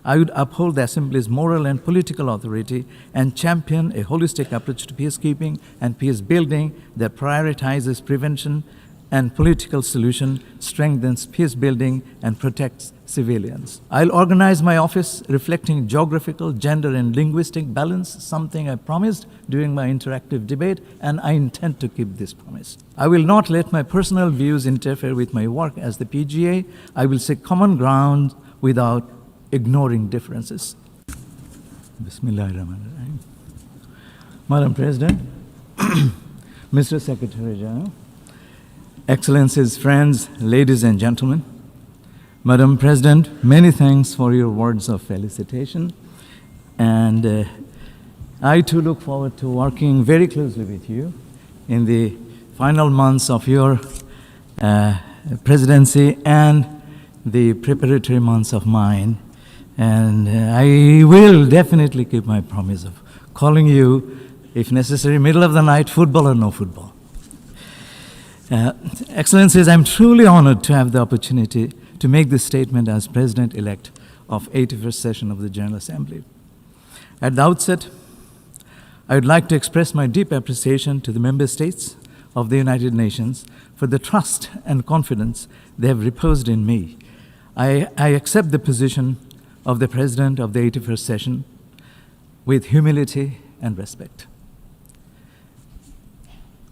I would uphold the Assembly's moral and political authority and champion a holistic approach to peacekeeping and peace building that prioritizes prevention and political solution, strengthens peace building, and protects civilians. I'll organize my office reflecting geographical, gender, and linguistic balance, something I promised during my interactive debate, and I intend to keep this promise. I will not let my personal views interfere with my work as the PGA. I will seek common ground without ignoring differences. Bismillahirrahmanirrahim. Madam President, Mr. Secretary General, Excellencies, friends, ladies and gentlemen, Madam President, many thanks for your words of felicitation, and I too look forward to working very closely with you in the final months of your presidency and the preparatory months of mine, and I will definitely keep my promise of calling you, if necessary, middle of the night, football or no football. Excellencies, I'm truly honored to have the opportunity to make this statement as President-elect of 81st session of the General Assembly. At the outset, I would like to express my deep appreciation to the member states of the United Nations for the trust and confidence they have reposed in me. I accept the position of the President of the 81st session with humility and respect.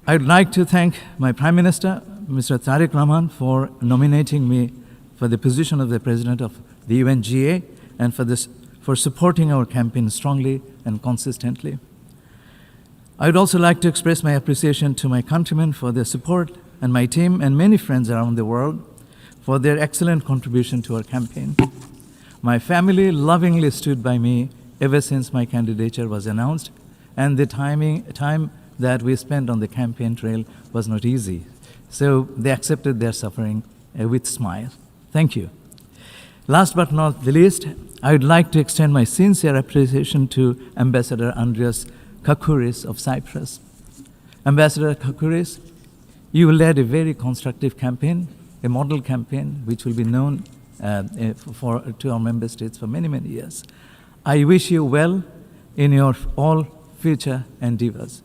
I'd like to thank my Prime Minister, Mr. Tariq Rahman, for nominating me for the position of the President of the UNGA and for supporting our campaign strongly and consistently. I would also like to express my appreciation to my countrymen for their support and my team and many friends around the world for their excellent contribution to our campaign. My family lovingly stood by me ever since my candidature was announced, and the time that we spent on the campaign trail was not easy. So they accepted their suffering with smile. Thank you. Last but not the least, I would like to extend my sincere appreciation to Ambassador Andreas Kakouris of Cyprus. Ambassador Kakouris, you led a very constructive campaign, a model campaign which will be known to our member states for many, many years. I wish you well in your all future endeavors.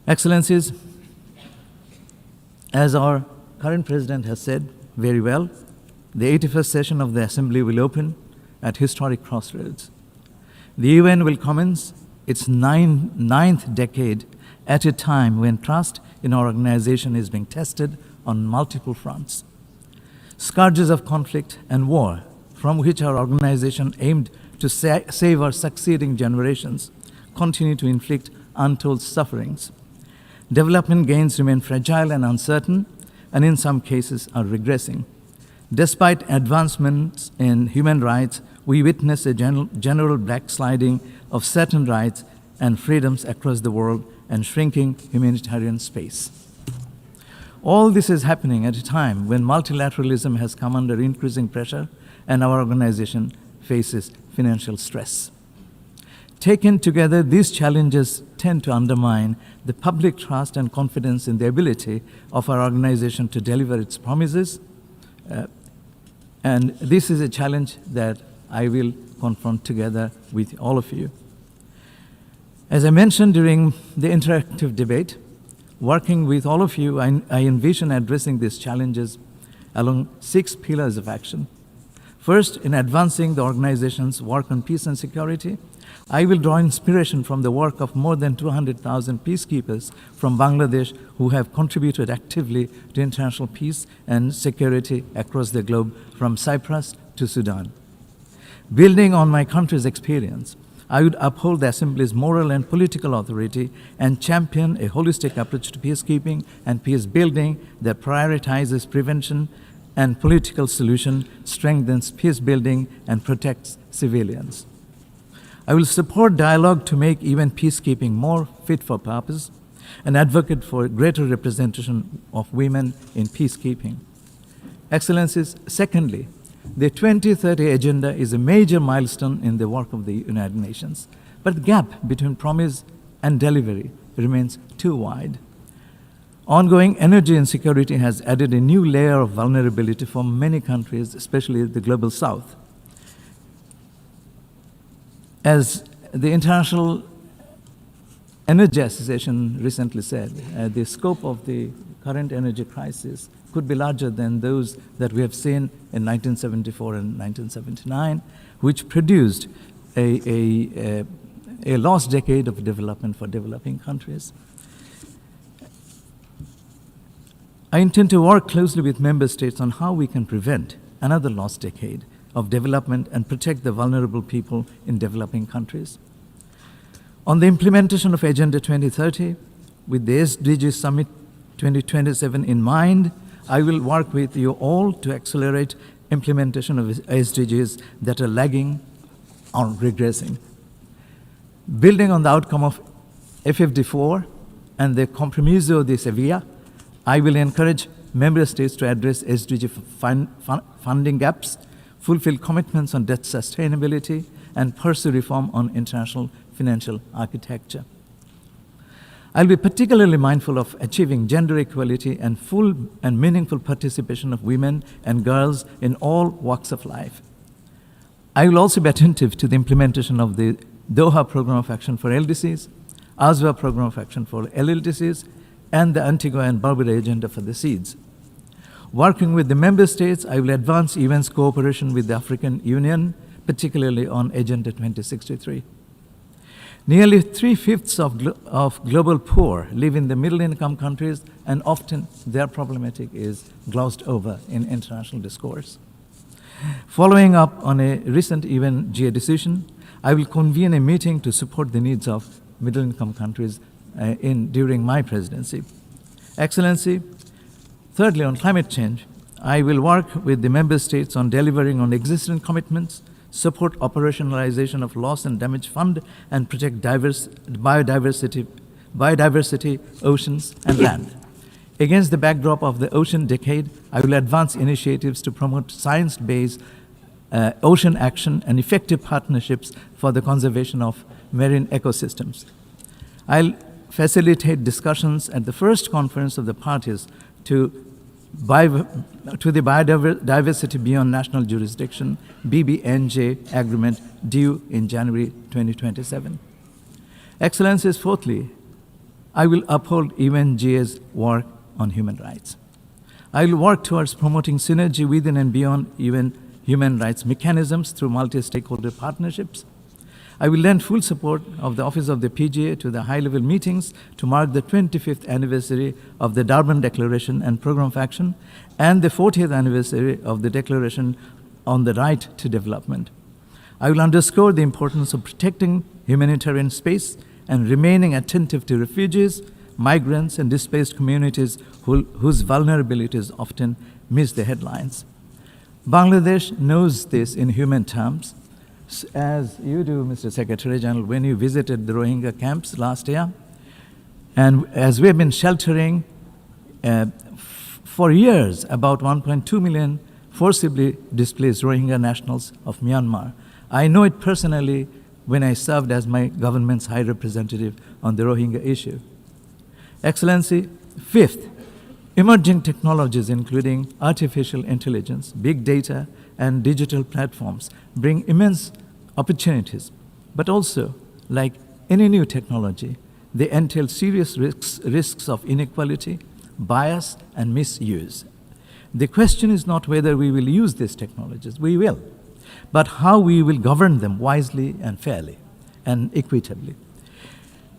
Excellencies, as our current President has said very well, the 81st session of the Assembly will open at historic crossroads. The UN will commence its ninth decade at a time when trust in our organization is being tested on multiple fronts. Scourges of conflict and war, from which our organization aimed to save our succeeding generations, continue to inflict untold sufferings. Development gains remain fragile and uncertain, and in some cases are regressing. Despite advancements in human rights, we witness a general backsliding of certain rights and freedoms across the world and shrinking humanitarian space. All this is happening at a time when multilateralism has come under increasing pressure and our organization faces financial stress. Taken together, these challenges tend to undermine the public trust and confidence in the ability of our organization to deliver its promises. And this is a challenge that I will confront together with all of you. As I mentioned during the interactive debate, working with all of you, I envision addressing these challenges along 6 pillars of action. First, in advancing the organization's work on peace and security, I will draw inspiration from the work of more than 200,000 peacekeepers from Bangladesh who have contributed actively to international peace and security across the globe, from Cyprus to Sudan. Building on my country's experience, I would uphold the Assembly's moral and political authority and champion a holistic approach to peacekeeping and peace building that prioritizes prevention and political solution, strengthens peace building, and protects civilians. I will support dialogue to make even peacekeeping more fit for purpose and advocate for greater representation of women in peacekeeping. Excellencies, secondly, the 2030 Agenda is a major milestone in the work of the United Nations, but the gap between promise and delivery remains too wide. Ongoing energy insecurity has added a new layer of vulnerability for many countries, especially the Global South. As the International Energy Association recently said, the scope of the current energy crisis could be larger than those that we have seen in 1974 and 1979, which produced a lost decade of development for developing countries. I intend to work closely with member states on how we can prevent another lost decade of development and protect the vulnerable people in developing countries. On the implementation of Agenda 2030, with the SDG Summit 2027 in mind, I will work with you all to accelerate implementation of SDGs that are lagging or regressing. Building on the outcome of FFD4 and the Compromiso de Sevilla, I will encourage member states to address SDG funding gaps, fulfill commitments on debt sustainability, and pursue reform on international financial architecture. I'll be particularly mindful of achieving gender equality and full and meaningful participation of women and girls in all walks of life. I will also be attentive to the implementation of the Doha Program of Action for LDCs, ASWA Program of Action for LLDCs, and the Antigua and Barbuda Agenda for the Seeds. Working with the member states, I will advance UN's cooperation with the African Union, particularly on Agenda 2063. Nearly 3/5 of global poor live in the middle-income countries, and often their problematic is glossed over in international discourse. Following up on a recent UNGA decision, I will convene a meeting to support the needs of middle-income countries during my presidency. Excellency, thirdly, on climate change, I will work with the member states on delivering on existing commitments, support operationalization of loss and damage fund, and protect biodiversity, oceans, and land. Against the backdrop of the ocean decade, I will advance initiatives to promote science-based ocean action and effective partnerships for the conservation of marine ecosystems. I'll facilitate discussions at the first conference of the parties to the Biodiversity Beyond National Jurisdiction, BBNJ agreement due in January 2027. Excellencies, fourthly, I will uphold UNGA's work on human rights. I will work towards promoting synergy within and beyond UN human rights mechanisms through multi-stakeholder partnerships. I will lend full support of the Office of the PGA to the high-level meetings to mark the 25th anniversary of the Durban Declaration and Programme of Action and the 40th anniversary of the Declaration on the Right to Development. I will underscore the importance of protecting humanitarian space and remaining attentive to refugees, migrants, and displaced communities whose vulnerabilities often miss the headlines. Bangladesh knows this in human terms, as you do, Mr. Secretary General, when you visited the Rohingya camps last year. And as we have been sheltering for years about 1.2 million forcibly displaced Rohingya nationals of Myanmar. I know it personally when I served as my government's high representative on the Rohingya issue. Excellency, fifth, emerging technologies including artificial intelligence, big data, and digital platforms bring immense opportunities, but also, like any new technology, they entail serious risks of inequality, bias, and misuse. The question is not whether we will use these technologies, we will, but how we will govern them wisely and fairly and equitably.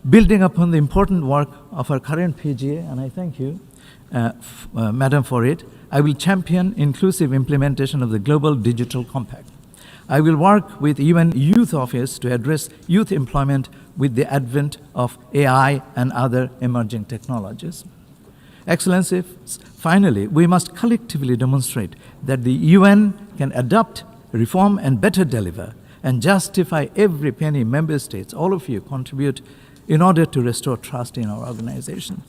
Building upon the important work of our current PGA, and I thank you, Madam, for it, I will champion inclusive implementation of the Global Digital Compact. I will work with UN Youth Office to address youth employment with the advent of AI and other emerging technologies. Excellency, finally, we must collectively demonstrate that the UN can adapt, reform, and better deliver, and justify every penny member states, all of you, contribute in order to restore trust in our organization.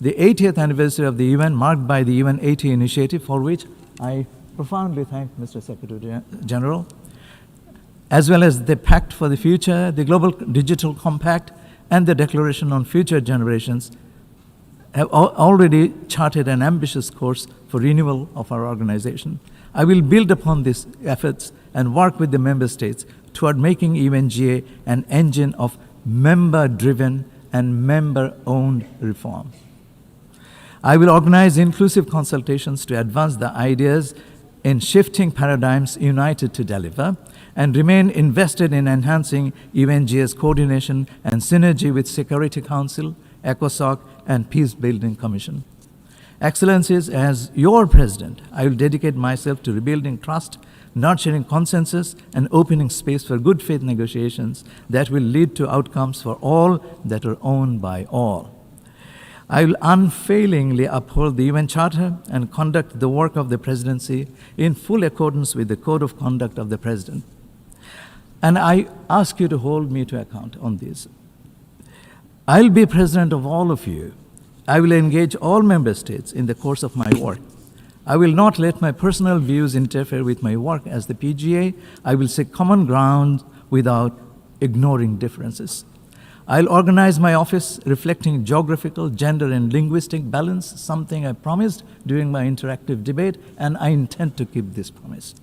The 80th anniversary of the UN, marked by the UN 80 initiative, for which I profoundly thank Mr. Secretary General, as well as the Pact for the Future, the Global Digital Compact, and the Declaration on Future Generations, have already charted an ambitious course for renewal of our organization. I will build upon these efforts and work with the member states toward making UNGA an engine of member-driven and member-owned reform. I will organize inclusive consultations to advance the ideas in shifting paradigms united to deliver, and remain invested in enhancing UNGA's coordination and synergy with Security Council, ECOSOC, and Peace Building Commission. Excellencies, as your president, I will dedicate myself to rebuilding trust, nurturing consensus, and opening space for good faith negotiations that will lead to outcomes for all that are owned by all. I will unfailingly uphold the UN Charter and conduct the work of the presidency in full accordance with the Code of Conduct of the President. And I ask you to hold me to account on this. I'll be president of all of you. I will engage all member states in the course of my work. I will not let my personal views interfere with my work as the PGA. I will seek common ground without ignoring differences. I'll organize my office reflecting geographical, gender, and linguistic balance, something I promised during my interactive debate, and I intend to keep this promise.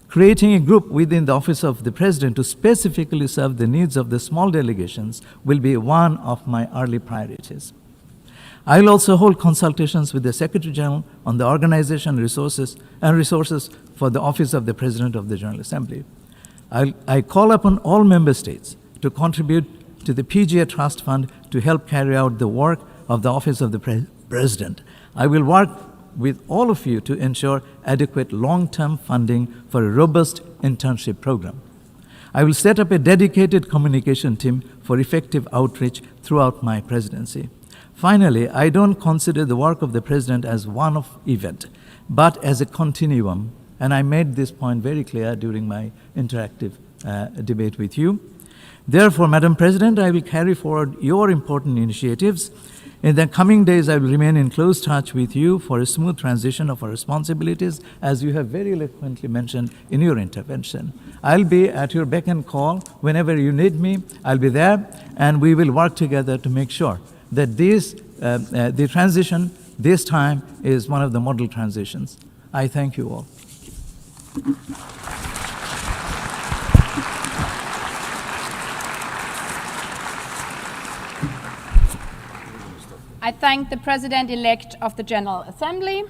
Creating a group within the Office of the President to specifically serve the needs of the small delegations will be one of my early priorities. I will also hold consultations with the Secretary General on the organization resources for the Office of the President of the General Assembly. I call upon all member states to contribute to the PGA Trust Fund to help carry out the work of the Office of the President. I will work with all of you to ensure adequate long-term funding for a robust internship program. I will set up a dedicated communication team for effective outreach throughout my presidency. Finally, I don't consider the work of the President as one-off event, but as a continuum, and I made this point very clear during my interactive debate with you. Therefore, Madam President, I will carry forward your important initiatives. In the coming days, I will remain in close touch with you for a smooth transition of our responsibilities, as you have very eloquently mentioned in your intervention. I'll be at your beck and call. Whenever you need me, I'll be there, and we will work together to make sure that the transition this time is one of the model transitions. I thank you all. I thank the President-elect of the General Assembly.